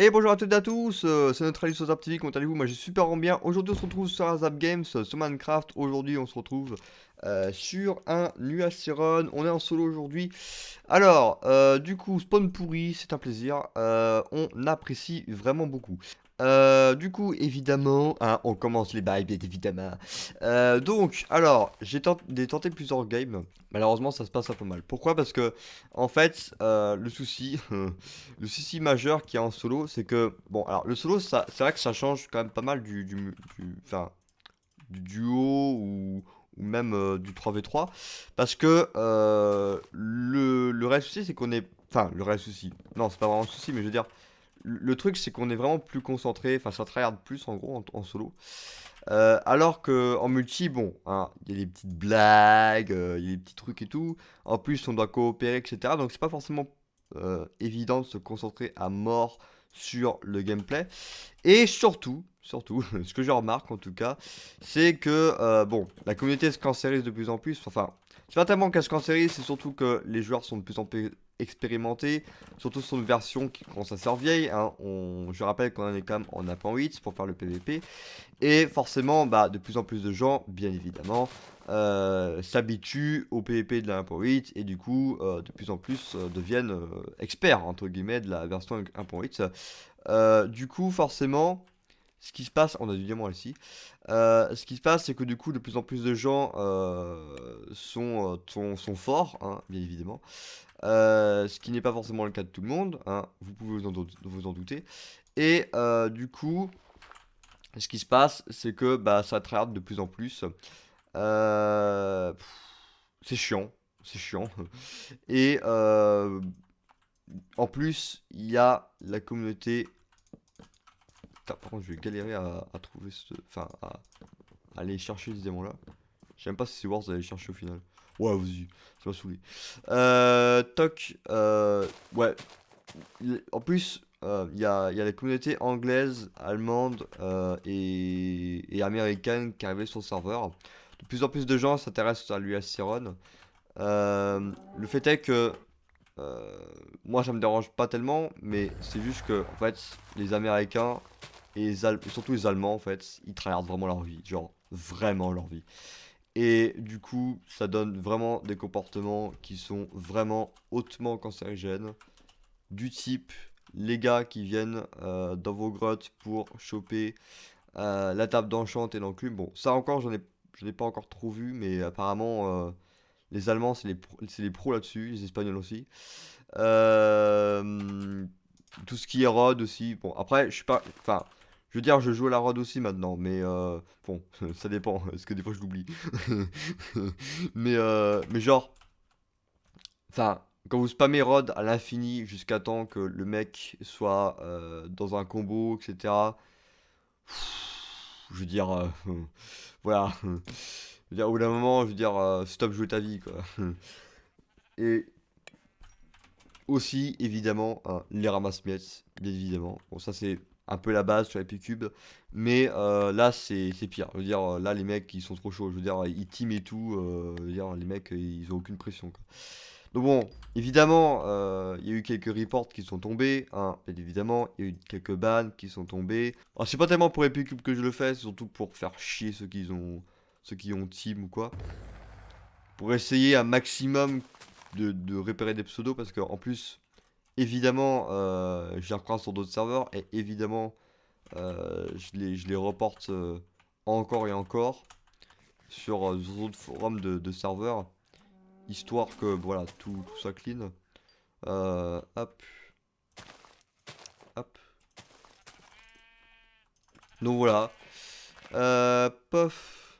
Et bonjour à toutes et à tous, c'est notre Ali sur Zap TV, comment allez-vous? Moi j'ai super bien. Aujourd'hui on se retrouve sur un Zap Games, sur Minecraft. Aujourd'hui on se retrouve sur un Nuaceron. On est en solo aujourd'hui. Alors, du coup, spawn pourri, c'est un plaisir. On apprécie vraiment beaucoup. Du coup, évidemment, hein, on commence les bails, bien évidemment. Donc, alors, j'ai tenté plusieurs games. Malheureusement, ça se passe un peu mal. Pourquoi? Parce que, en fait, le souci, le souci majeur qu'il y a en solo, c'est que, bon, alors, le solo, c'est vrai que ça change quand même pas mal enfin, du duo ou même du 3v3. Parce que le réel souci, c'est qu'on est. Enfin, le réel souci. Non, c'est pas vraiment un souci, mais je veux dire, le truc, c'est qu'on est vraiment plus concentré. Enfin, ça tryhard plus en gros en solo. Alors que en multi, bon, hein, il y a des petites blagues, il y a des petits trucs et tout. En plus, on doit coopérer, etc. Donc, c'est pas forcément évident de se concentrer à mort sur le gameplay. Et surtout, ce que je remarque en tout cas, c'est que, bon, la communauté se cancérise de plus en plus. Enfin, c'est pas tellement qu'elle se cancérise, c'est surtout que les joueurs sont de plus en plus expérimentés, surtout sur une version qui commence à se faire vieille. Hein. Je rappelle qu'on en est quand même en 1.8 pour faire le PVP. Et forcément, bah, de plus en plus de gens, bien évidemment, s'habituent au PvP de la 1.8 et du coup, de plus en plus deviennent experts, entre guillemets, de la version 1.8. Du coup, forcément, ce qui se passe, on a du diamant ici. Ce qui se passe, c'est que du coup, de plus en plus de gens sont forts, hein, bien évidemment. Ce qui n'est pas forcément le cas de tout le monde, hein, vous pouvez vous en douter. Et du coup, ce qui se passe, c'est que bah, ça tryhard de plus en plus. Pff, c'est chiant, c'est chiant. Et en plus, il y a la communauté. Putain, par contre, je vais galérer à trouver ce. Enfin, à aller chercher ces diamants là. Je sais même pas si c'est worth d'aller chercher au final. Ouais, vas-y, ça m'a saoulé. Toc, ouais. En plus, il y a la communauté anglaise, allemande et américaine qui arrivait sur le serveur. De plus en plus de gens s'intéressent à l'US Siron. Le fait est que euh, moi ça me dérange pas tellement, mais c'est juste que en fait les Américains et surtout les Allemands en fait, ils tryhardent vraiment leur vie, genre vraiment leur vie. Et du coup, ça donne vraiment des comportements qui sont vraiment hautement cancérigènes, du type les gars qui viennent dans vos grottes pour choper la table d'enchant et l'enclume. Bon, ça encore, je n'ai pas encore trop vu, mais apparemment, les Allemands, c'est les pros là-dessus, les Espagnols aussi. Euh, Tout ce qui est rod aussi. Bon, après, je suis pas. Enfin, je veux dire, je joue à la rod aussi maintenant, mais bon, ça dépend, parce que des fois je l'oublie. Mais genre, enfin, quand vous spammez rod à l'infini jusqu'à temps que le mec soit dans un combo, etc. Je veux dire, voilà. Je veux dire, au bout d'un moment, je veux dire, stop jouer ta vie, quoi. Et aussi, évidemment, hein, les ramasse-miettes, bien évidemment. Bon, ça, c'est un peu la base sur les P-Cubes. Mais là, c'est pire. Je veux dire, là, les mecs, ils sont trop chauds. Je veux dire, ils team et tout. Je veux dire, les mecs, ils ont aucune pression, quoi. Donc bon, évidemment, il y a eu quelques reports qui sont tombés, hein, bien évidemment, il y a eu quelques bans qui sont tombés. Alors c'est pas tellement pour les P-Cubes que je le fais, c'est surtout pour faire chier ceux qui ont team ou quoi. Pour essayer un maximum de repérer des pseudos, parce qu'en plus, évidemment, je les recroise sur d'autres serveurs, et évidemment, je les reporte encore et encore sur d'autres forums de serveurs, histoire que voilà, tout soit clean. Hop, hop. Donc voilà. Pof.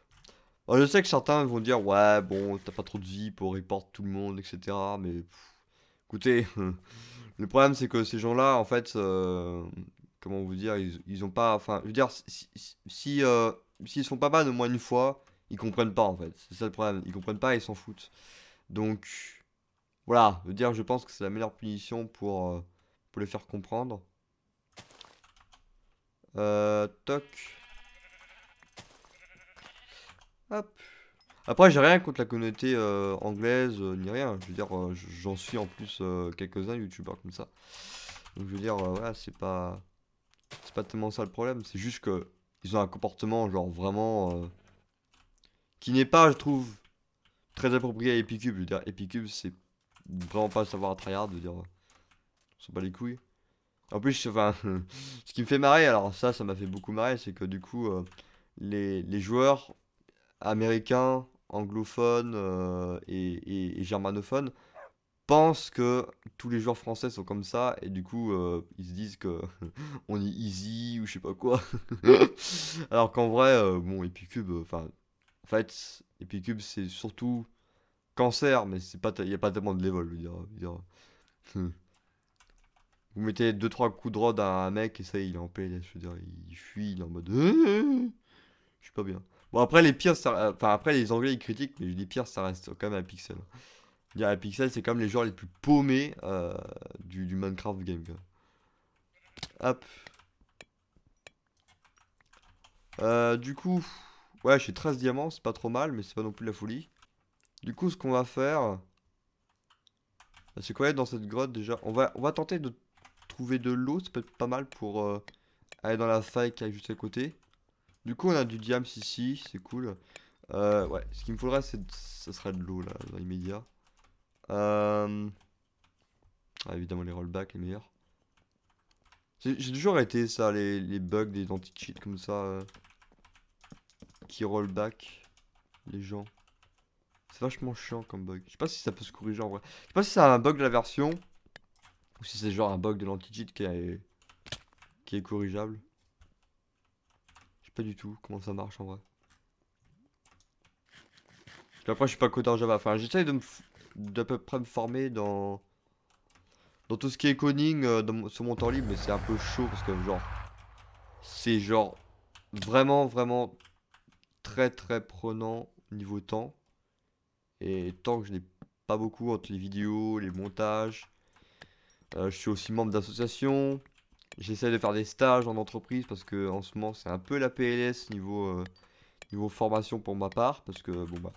Alors, je sais que certains vont dire, ouais, bon, t'as pas trop de vie pour report tout le monde, etc. Mais écoutez, le problème c'est que ces gens-là, en fait, comment vous dire, ils ont pas. Enfin, je veux dire, s'ils se font pas ban au moins une fois, ils comprennent pas en fait. C'est ça le problème. Ils comprennent pas et ils s'en foutent. Donc, voilà. Je veux dire, je pense que c'est la meilleure punition pour les faire comprendre. Toc. Hop. Après, j'ai rien contre la communauté anglaise, ni rien. Je veux dire, j'en suis en plus quelques-uns youtubeurs comme ça. Donc je veux dire, voilà, c'est pas. C'est pas tellement ça le problème, c'est juste que ils ont un comportement genre vraiment qui n'est pas, je trouve, très approprié à Epicube. Je veux dire, Epicube, c'est vraiment pas savoir tryhard, je veux dire, on s'en bat les couilles. En plus, enfin, ce qui me fait marrer, alors ça m'a fait beaucoup marrer, c'est que du coup, les joueurs américains, anglophones et germanophones pensent que tous les joueurs français sont comme ça, et du coup, ils se disent que on est easy ou je sais pas quoi. Alors qu'en vrai, bon, Epicube, enfin, en fait, Epicube, c'est surtout cancer, mais c'est pas, y a pas tellement de level, je veux dire. Vous mettez deux trois coups de rod à un mec et ça, il est en PLS, je veux dire, il fuit, il est en mode, je suis pas bien. Bon, après, les pires, enfin, après, les Anglais, ils critiquent, mais les pires, ça reste quand même un pixel. Je veux dire, un pixel, c'est quand même les joueurs les plus paumés du Minecraft game, quoi. Hop. Du coup, ouais, j'ai 13 diamants, c'est pas trop mal, mais c'est pas non plus la folie. Du coup, ce qu'on va faire, c'est quoi être dans cette grotte déjà? On va tenter de trouver de l'eau, ça peut être pas mal pour aller dans la faille qui est juste à côté. Du coup, on a du diams ici, c'est cool. Ouais, ce qu'il me faudrait, ça serait de l'eau là, dans l'immédiat. Euh... ah, évidemment, les rollbacks, les meilleurs. J'ai toujours été ça, les bugs des anti-cheats comme ça, qui rollback les gens. C'est vachement chiant comme bug. Je sais pas si ça peut se corriger en vrai. Je sais pas si c'est un bug de la version, ou si c'est genre un bug de l'anti-cheat qui est corrigeable. Je sais pas du tout comment ça marche en vrai. Parce qu'après, je suis pas codeur Java. Enfin, j'essaye d'à peu près me former dans tout ce qui est coding sur mon temps libre, mais c'est un peu chaud parce que genre, c'est genre vraiment, vraiment très, très prenant niveau temps. Et tant que je n'ai pas beaucoup entre les vidéos, les montages, je suis aussi membre d'association. J'essaie de faire des stages en entreprise parce que en ce moment c'est un peu la PLS niveau formation pour ma part parce que bon bah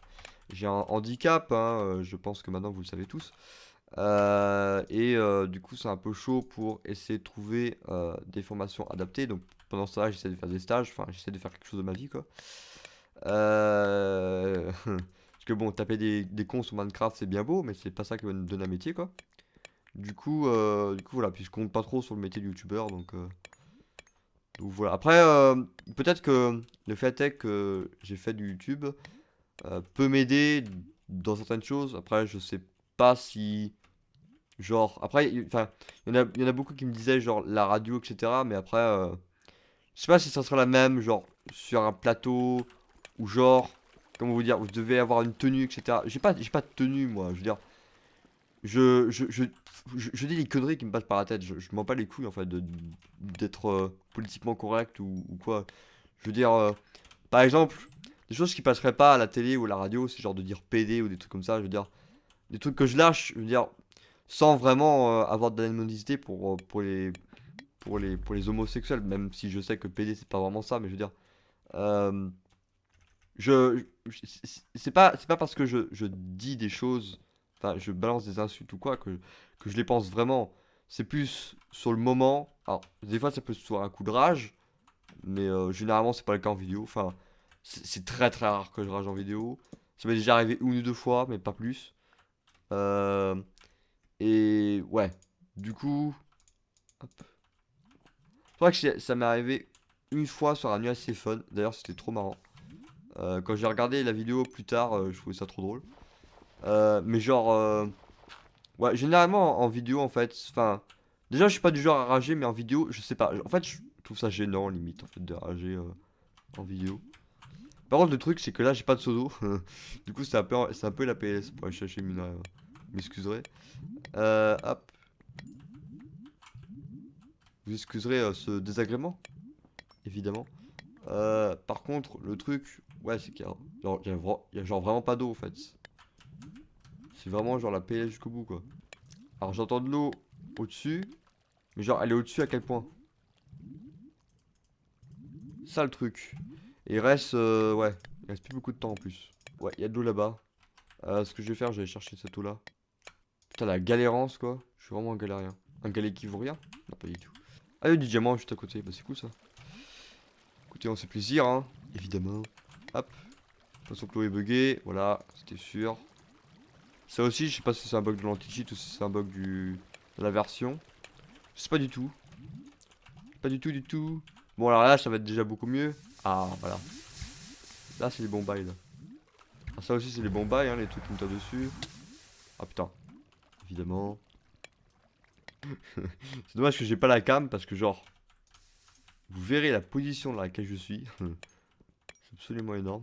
j'ai un handicap, hein, je pense que maintenant vous le savez tous. Du coup c'est un peu chaud pour essayer de trouver des formations adaptées. Donc pendant ce temps-là j'essaie de faire des stages, enfin j'essaie de faire quelque chose de ma vie quoi. Parce que bon taper des cons sur Minecraft c'est bien beau mais c'est pas ça qui va nous donner un métier quoi. Du coup voilà, puis je compte pas trop sur le métier de youtubeur donc voilà. Après, peut-être que le fait est que j'ai fait du YouTube peut m'aider dans certaines choses. Après, je sais pas si. Genre, après, enfin, il y en a beaucoup qui me disaient, genre, la radio, etc. Mais après, je sais pas si ça sera la même, genre, sur un plateau, ou genre, comment vous dire, vous devez avoir une tenue, etc. J'ai pas de tenue, moi. Je veux dire, je, je, je, je dis des conneries qui me passent par la tête. Je m'en bats les couilles, en fait, d'être politiquement correct ou quoi. Je veux dire, par exemple, des choses qui passeraient pas à la télé ou à la radio, c'est genre de dire PD ou des trucs comme ça. Je veux dire, des trucs que je lâche, je veux dire, sans vraiment avoir de l'animosité pour les homosexuels, même si je sais que PD c'est pas vraiment ça, mais je veux dire, euh, c'est pas parce que je dis des choses, enfin, je balance des insultes ou quoi, que je les pense vraiment. C'est plus sur le moment. Alors, des fois, ça peut se faire un coup de rage, mais généralement, c'est pas le cas en vidéo. Enfin, c'est très très rare que je rage en vidéo. Ça m'est déjà arrivé une ou deux fois, mais pas plus. Euh, et ouais, du coup, hop. Je crois que ça m'est arrivé une fois sur un nuage assez fun. D'ailleurs, c'était trop marrant. Quand j'ai regardé la vidéo plus tard, je trouvais ça trop drôle. Mais genre, ouais, généralement en vidéo, en fait, enfin, déjà, je suis pas du genre à rager, mais en vidéo, je sais pas. En fait, je trouve ça gênant, limite, en fait, de rager en vidéo. Par contre, le truc, c'est que là, j'ai pas de pseudo. Du coup, c'est un peu la PS pour aller chercher Mina. M'excuserez. Hop. Vous excuserez ce désagrément, évidemment. Par contre, le truc, ouais, c'est qu'il y a, genre, il y a genre vraiment pas d'eau en fait. C'est vraiment genre la PLS jusqu'au bout quoi. Alors j'entends de l'eau au-dessus, mais genre elle est au-dessus à quel point? Ça le truc. Et il reste, ouais, il reste plus beaucoup de temps en plus. Ouais, il y a de l'eau là-bas. Ce que je vais faire, je vais chercher cette eau là. Putain, la galérance quoi. Je suis vraiment un galérien. Un galé qui vaut rien? Non, pas du tout. Ah, il y a du diamant juste à côté. Bah, c'est cool ça. Écoutez, on se fait plaisir, hein. Évidemment. Hop. De toute façon, Chloé est bugué. Voilà, c'était sûr. Ça aussi, je sais pas si c'est un bug de l'anti-cheat ou si c'est un bug de la version. Je sais pas du tout. Pas du tout, du tout. Bon, alors là, ça va être déjà beaucoup mieux. Ah, voilà. Là, c'est les bons bails, là. Ah, ça aussi, c'est les bons bails, hein, les trucs qui me tapent dessus. Ah, putain. Évidemment. C'est dommage que j'ai pas la cam parce que, genre, vous verrez la position dans laquelle je suis. C'est absolument énorme.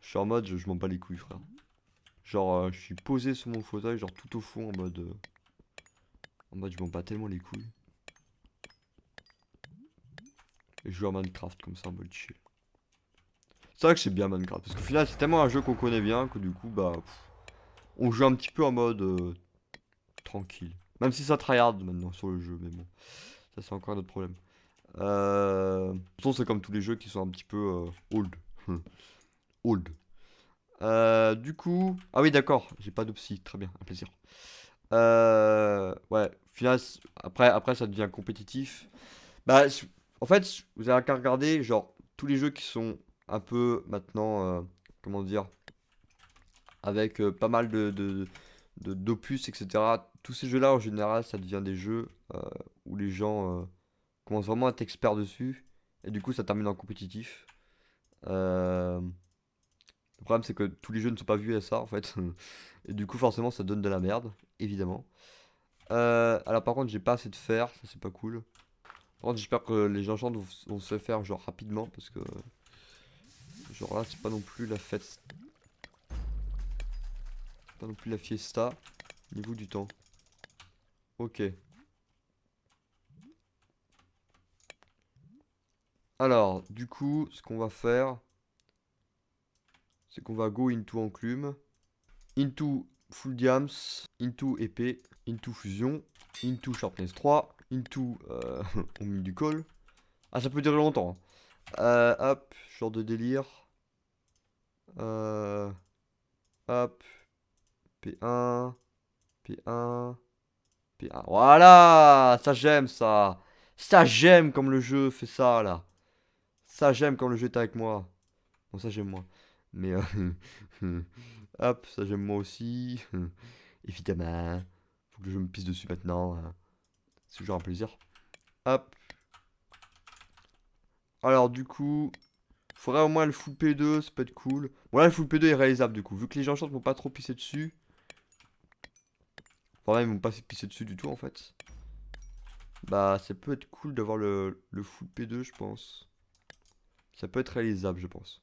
Je suis en mode, je m'en bats les couilles, frère. Genre, je suis posé sur mon fauteuil, genre tout au fond, en mode, je m'en bats tellement les couilles. Et je joue à Minecraft comme ça, en mode chill. C'est vrai que c'est bien Minecraft, parce qu'au final, c'est tellement un jeu qu'on connaît bien que du coup, bah, on joue un petit peu en mode tranquille. Même si ça tryhard maintenant sur le jeu, mais bon, ça c'est encore un autre problème. De toute façon, c'est comme tous les jeux qui sont un petit peu old. Old. Du coup. Ah oui, d'accord, j'ai pas de psy, très bien, un plaisir. Ouais, au final, après ça devient compétitif. Bah, en fait, vous avez qu'à regarder, genre, tous les jeux qui sont un peu maintenant, comment dire, avec pas mal d'opus, etc. Tous ces jeux-là, en général, ça devient des jeux où les gens commencent vraiment à être experts dessus. Et du coup, ça termine en compétitif. Le problème, c'est que tous les jeux ne sont pas vus à ça, en fait. Et du coup, forcément, ça donne de la merde, évidemment. Alors, par contre, j'ai pas assez de fer, ça c'est pas cool. Par contre, j'espère que les enchantes vont se faire, genre, rapidement, parce que, genre, là, c'est pas non plus la fête. Pas non plus la fiesta. Niveau du temps. Ok. Alors, du coup, ce qu'on va faire, c'est qu'on va go into enclume, into full diams, into épée, into fusion, into sharpness 3, into on met du call. Ah, ça peut durer longtemps, hein. Hop, genre de délire. Euh, hop, P1, P1, P1. Voilà, ça j'aime ça. Ça j'aime comme le jeu fait ça là. Ça j'aime quand le jeu est avec moi. Bon, ça j'aime moi. Mais hop, ça j'aime moi aussi. Évidemment. Faut que je me pisse dessus maintenant, hein. C'est toujours un plaisir. Hop. Alors du coup, faudrait au moins le full P2, ça peut être cool. Bon là le full P2 est réalisable du coup. Vu que les gens chantent vont pas trop pisser dessus. Enfin même ils vont pas se pisser dessus du tout en fait. Bah ça peut être cool d'avoir le full P2 je pense. Ça peut être réalisable je pense.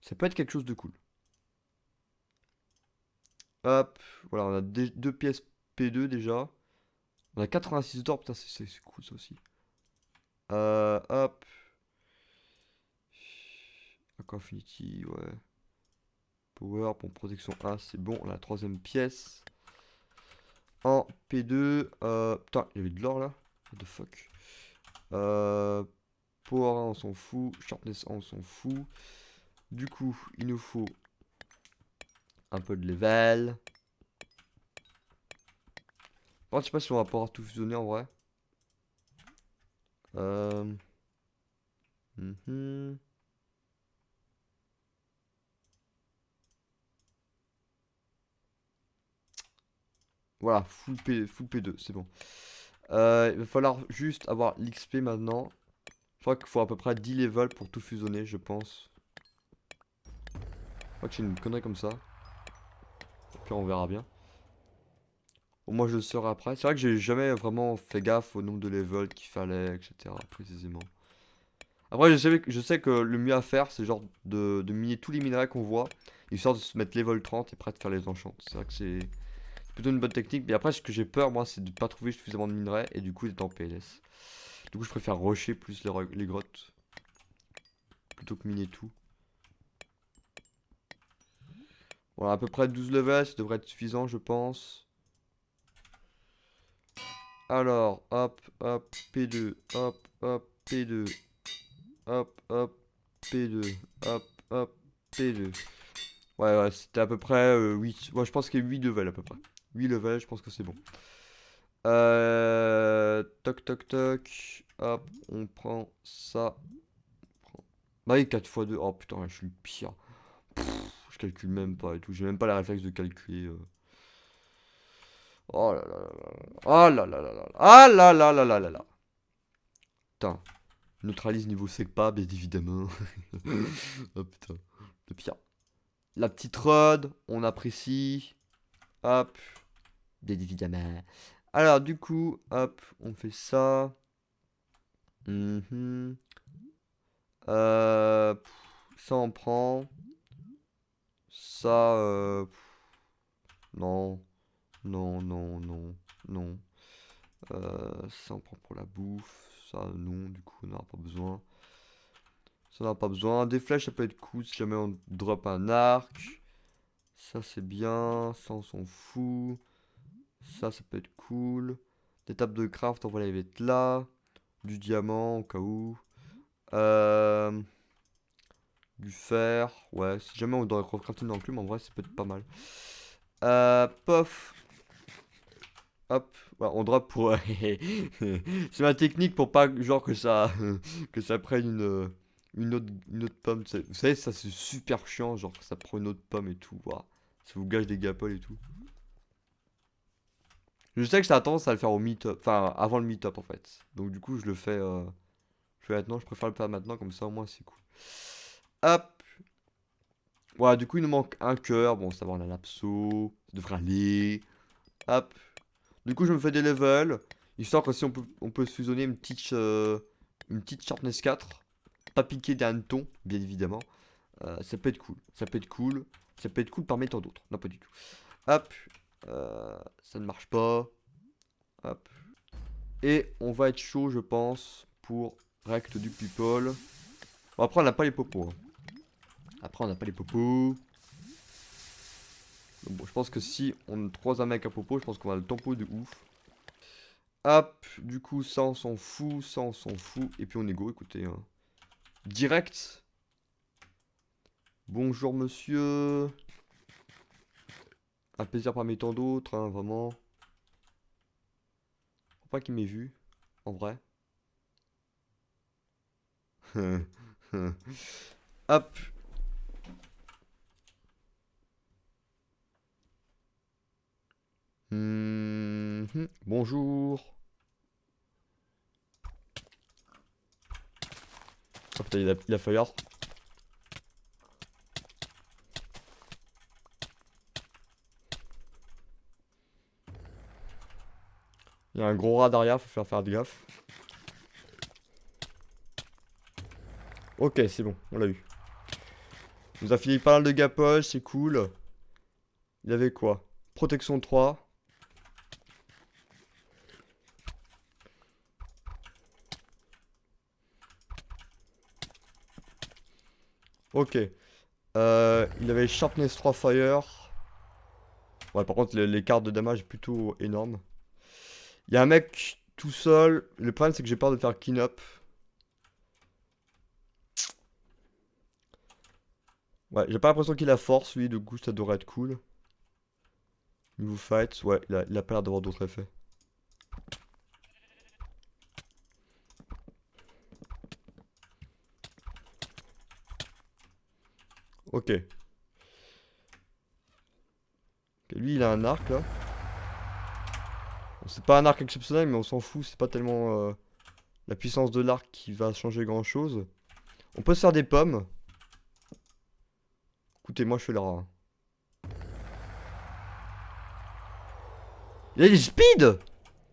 Ça peut être quelque chose de cool. Hop, voilà on a deux pièces P2 déjà. On a 86 d'or, putain c'est cool ça aussi. Hop. Aqua Affinity, ouais. Power, bon, protection 1, c'est bon. On a la troisième pièce. En P2. Putain, il y avait de l'or là. What the fuck. Power 1, on s'en fout. Sharpness 1, on s'en fout. Du coup, il nous faut un peu de level. Bon, je sais pas si on va pouvoir tout fusionner en vrai. Mhm. Voilà, full P2, c'est bon. Il va falloir juste avoir l'XP maintenant. Je crois qu'il faut à peu près 10 levels pour tout fusionner, je pense. Je crois que c'est une connerie comme ça. Puis on verra bien. Bon, moi je le saurai après. C'est vrai que j'ai jamais vraiment fait gaffe au nombre de levels qu'il fallait, etc. précisément. Après, je sais que le mieux à faire, c'est genre de miner tous les minerais qu'on voit, histoire de se mettre level 30 et prêt de faire les enchants. C'est vrai que c'est plutôt une bonne technique. Mais après, ce que j'ai peur, moi, c'est de pas trouver suffisamment de minerais et du coup d'être en PLS. Du coup, je préfère rusher plus les grottes plutôt que miner tout. Voilà, à peu près 12 levels, ça devrait être suffisant, je pense. Alors, hop, hop, P2, hop, P2, hop, P2, hop, P2. Ouais, c'était à peu près 8. Ouais, je pense qu'il y a 8 levels à peu près. 8 levels, je pense que c'est bon. Toc toc toc. Hop, on prend ça. Bah oui, 4 fois 2. Oh putain, je suis le pire. Je calcule même pas et tout. J'ai même pas la réflexe de calculer. Oh là là là là. Oh là là là là. Ah là là là là là là. Putain. Neutralise niveau SECPA, bien évidemment. Oh putain. Le pire. La petite rod, on apprécie. Hop. Bien évidemment. Alors, du coup, hop, on fait ça. Mhm. Ça, on prend. Ça, non. Non, non, non, non. Ça, on prend pour la bouffe. Ça, non, du coup, on n'en a pas besoin. Ça, on n'en a pas besoin. Des flèches, ça peut être cool si jamais on drop un arc. Ça, c'est bien. Ça, on s'en fout. Ça peut être cool. Des tables de craft, on va les mettre là. Du diamant, au cas où. Euh, du fer. Ouais, si jamais on doit crafter une enclume, en vrai, ça peut être pas mal. Pof. Hop. Ouais, on drop pour... c'est ma technique pour pas, genre, que ça, que ça prenne une autre pomme. Vous savez, ça, c'est super chiant, genre, que ça prend une autre pomme et tout. Ouah. Ça vous gâche des gapoles et tout. Je sais que ça a tendance à le faire au meet-up, enfin avant le meet-up en fait. Donc du coup je le fais, maintenant, je préfère le faire maintenant comme ça au moins c'est cool. Hop. Voilà, du coup il nous manque un cœur, bon ça va on a l'abso, ça devrait aller. Hop. Du coup je me fais des levels, histoire que si on peut se fusionner une petite sharpness 4, pas piquer des hannetons, bien évidemment. Ça peut être cool, ça peut être cool, ça peut être cool parmi tant d'autres. Non pas du tout. Hop. Ça ne marche pas. Hop. Et on va être chaud, je pense, pour Rect du People. Bon, après, on n'a pas les popos. Après, on n'a pas les popos. Donc, bon, je pense que si on croise un mec à popo, je pense qu'on va le tempo de ouf. Hop, du coup, ça, on s'en fout. Ça, on s'en fout. Et puis, on est go, écoutez. Hein. Direct. Bonjour, monsieur. Un plaisir parmi tant d'autres, hein, vraiment. Faut pas qu'il m'ait vu, en vrai. Hop. Bonjour. Oh putain, il a fire. Il y a un gros rat derrière, faut faire gaffe. Ok, c'est bon, on l'a eu. Il nous a filé pas mal de gapoches, c'est cool. Il avait quoi? Protection 3. Ok. Il avait Sharpness 3 Fire. Ouais, par contre, les cartes de damage plutôt énormes. Il y a un mec tout seul. Le problème, c'est que j'ai peur de faire clean-up. Ouais, j'ai pas l'impression qu'il a force, lui, du coup, ça devrait être cool. Niveau fight, ouais, il a pas l'air d'avoir d'autres effets. Ok. Ok, lui, il a un arc, là. Bon, c'est pas un arc exceptionnel, mais on s'en fout, c'est pas tellement la puissance de l'arc qui va changer grand-chose. On peut se faire des pommes. Écoutez, moi, je fais le rat. Hein. Il a des speed.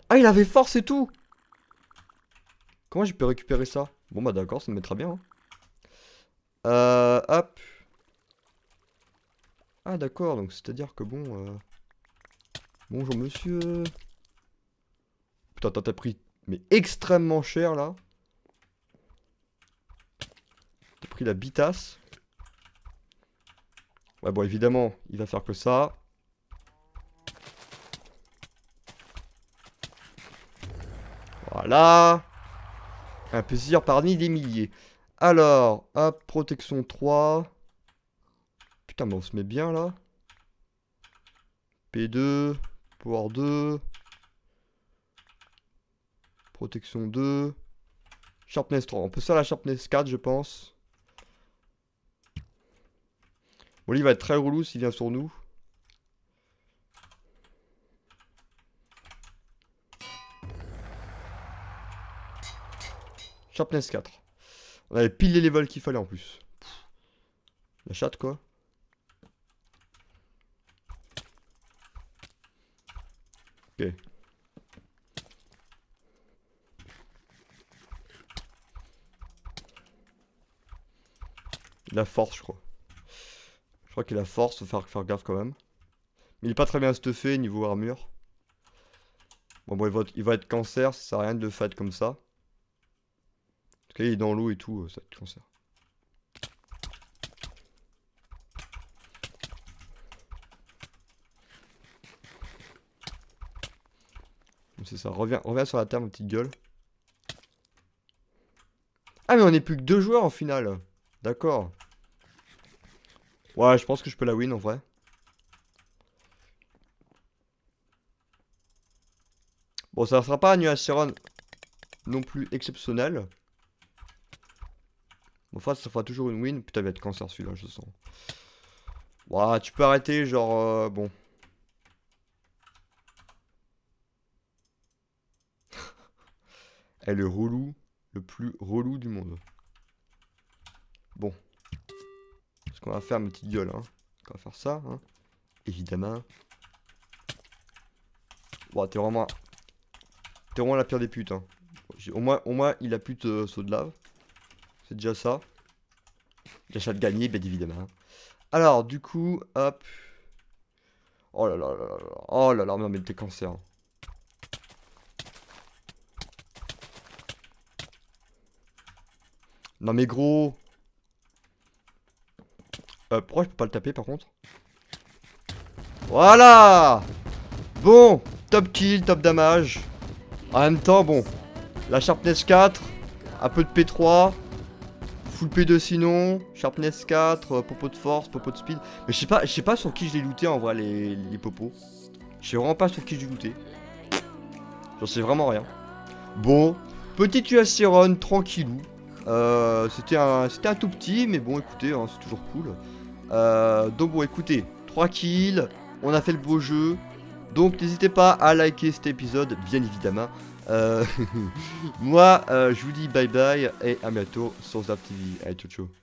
Ah, il avait force et tout. Comment j'ai pu récupérer ça? Bon, bah d'accord, ça me mettra bien. Hein. Hop. Ah, d'accord, donc c'est-à-dire que bon... Bonjour, monsieur. Putain, t'as pris... Mais extrêmement cher, là. T'as pris la bitasse. Ouais, bon, évidemment, il va faire que ça. Voilà. Un plaisir parmi des milliers. Alors, hop, protection 3. Putain, mais on se met bien, là. P2. Power 2. Protection 2. Sharpness 3. On peut faire la Sharpness 4, je pense. Bon, lui, il va être très relou s'il vient sur nous. Sharpness 4. On avait pile les levels qu'il fallait en plus. Pff, la chatte, quoi. Ok. La force, je crois. Je crois qu'il a force, faut faire gaffe quand même. Mais il est pas très bien stuffé niveau armure. Bon, il va être cancer, ça sert à rien de le fight comme ça. En tout cas, il est dans l'eau et tout, ça va être cancer. C'est ça, reviens sur la terre, ma petite gueule. Ah, mais on est plus que 2 joueurs en finale. D'accord. Ouais, je pense que je peux la win en vrai. Bon, ça ne sera pas un Nuaciron non plus exceptionnel. Bon, enfin, ça fera toujours une win. Putain, il va être cancer celui-là, je sens. Ouais, tu peux arrêter, genre, bon. Elle est relou, le plus relou du monde. Bon. Ce qu'on va faire, ma petite gueule, hein. On va faire ça, hein. Évidemment. Bon, t'es vraiment la pire des putes, hein. Au moins, il a plus de saut de lave. C'est déjà ça. L'achat de gagner, bien évidemment. Alors, du coup, hop. Oh là là là là là. Oh là là, non mais t'es cancer. Non mais gros. Pourquoi je peux pas le taper par contre? Voilà. Bon, top kill, top damage. En même temps, bon. La Sharpness 4, un peu de P3. Full P2 sinon, Sharpness 4, popo de force, popo de speed. Mais je sais pas sur qui je l'ai looté en vrai les popos. Je sais vraiment pas sur qui j'ai looté. J'en sais vraiment rien. Bon, petit Nuaciron, tranquillou. C'était un tout petit, mais bon écoutez, hein, c'est toujours cool. Donc bon écoutez, 3 kills, on a fait le beau jeu. Donc n'hésitez pas à liker cet épisode, bien évidemment. Moi, je vous dis bye bye et à bientôt sur Zap TV. Allez, ciao ciao.